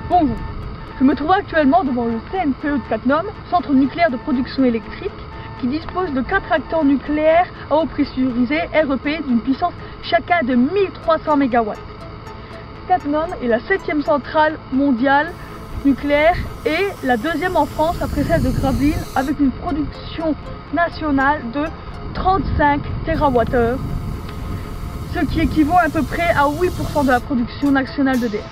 Bonjour, je me trouve actuellement devant le CNPE de Cattenom, centre nucléaire de production électrique, qui dispose de 4 réacteurs nucléaires à eau pressurisée REP d'une puissance chacun de 1300 MW. Cattenom est la 7e centrale mondiale nucléaire et la 2e en France après celle de Gravelines, avec une production nationale de 35 TWh, ce qui équivaut à peu près à 8% de la production nationale d'EDF.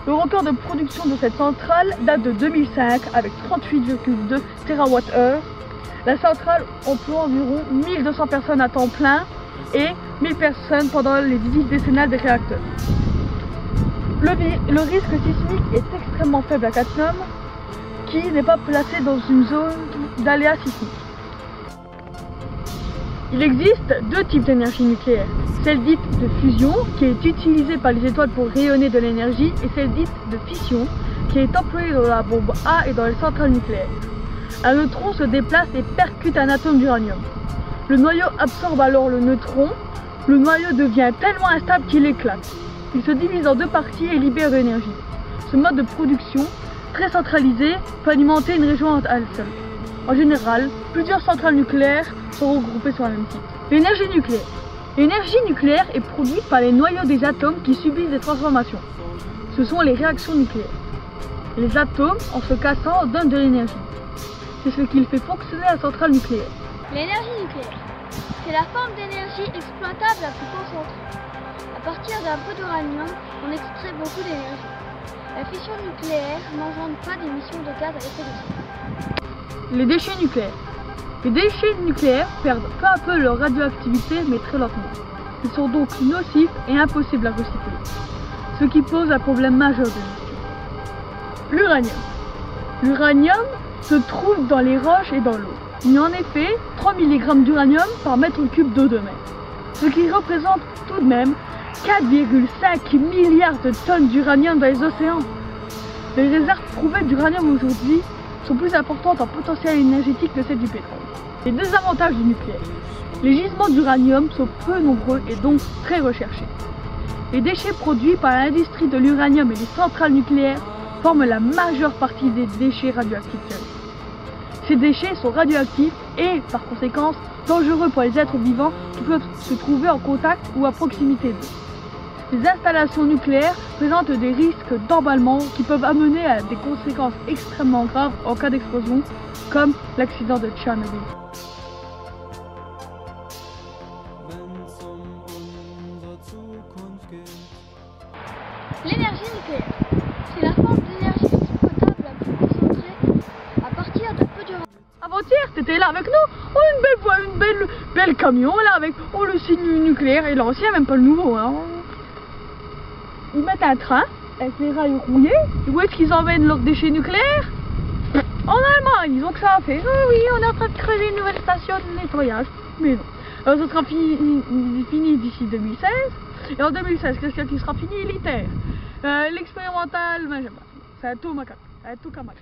Le record de production de cette centrale date de 2005 avec 38,2 TWh. La centrale emploie environ 1200 personnes à temps plein et 1000 personnes pendant les visites décennales des réacteurs. Le risque sismique est extrêmement faible à Cattenom, qui n'est pas placé dans une zone d'aléas sismiques. Il existe 2 types d'énergie nucléaire, celle dite de fusion, qui est utilisée par les étoiles pour rayonner de l'énergie, et celle dite de fission, qui est employée dans la bombe A et dans les centrales nucléaires. Un neutron se déplace et percute un atome d'uranium. Le noyau absorbe alors le neutron. Le noyau devient tellement instable qu'il éclate. Il se divise en 2 parties et libère de l'énergie. Ce mode de production, très centralisé, peut alimenter une région à elle seule. En général, plusieurs centrales nucléaires sont regroupées sur un même site. L'énergie nucléaire. L'énergie nucléaire est produite par les noyaux des atomes qui subissent des transformations. Ce sont les réactions nucléaires. Les atomes, en se cassant, donnent de l'énergie. C'est ce qui fait fonctionner la centrale nucléaire. L'énergie nucléaire, c'est la forme d'énergie exploitable la plus concentrée. À partir d'un peu d'uranium, on extrait beaucoup d'énergie. La fission nucléaire n'engendre pas d'émissions de gaz à effet de serre. Les déchets nucléaires. Les déchets nucléaires perdent peu à peu leur radioactivité, mais très lentement. Ils sont donc nocifs et impossibles à recycler, ce qui pose un problème majeur de gestion. L'uranium. L'uranium se trouve dans les roches et dans l'eau. Il y a en effet 3 mg d'uranium par mètre cube d'eau de mer, ce qui représente tout de même 4,5 milliards de tonnes d'uranium dans les océans. Les réserves prouvées d'uranium aujourd'hui sont plus importantes en potentiel énergétique que celles du pétrole. Les désavantages du nucléaire. Les gisements d'uranium sont peu nombreux et donc très recherchés. Les déchets produits par l'industrie de l'uranium et les centrales nucléaires forment la majeure partie des déchets radioactifs. Ces déchets sont radioactifs et, par conséquent, dangereux pour les êtres vivants qui peuvent se trouver en contact ou à proximité d'eux. Les installations nucléaires présentent des risques d'emballement qui peuvent amener à des conséquences extrêmement graves en cas d'explosion, comme l'accident de Tchernobyl. L'énergie nucléaire, c'est la forme d'énergie exploitable la plus concentrée à partir de peu d'uranium. Avant-hier, t'étais là avec nous. Oh, une belle voie, une belle camion là avec le signe nucléaire et l'ancien, même pas le nouveau. Hein. Ils mettent un train avec les rails rouillés. Où est-ce qu'ils emmènent leurs déchets nucléaires? En Allemagne, ils ont que ça à faire. Oh oui, on est en train de creuser une nouvelle station de nettoyage. Mais non. Alors, ça sera fini d'ici 2016. Et en 2016, qu'est-ce qui sera fini? l'ITER. L'expérimental, ben, j'aime pas. C'est un tout macaque. C'est un tout camac.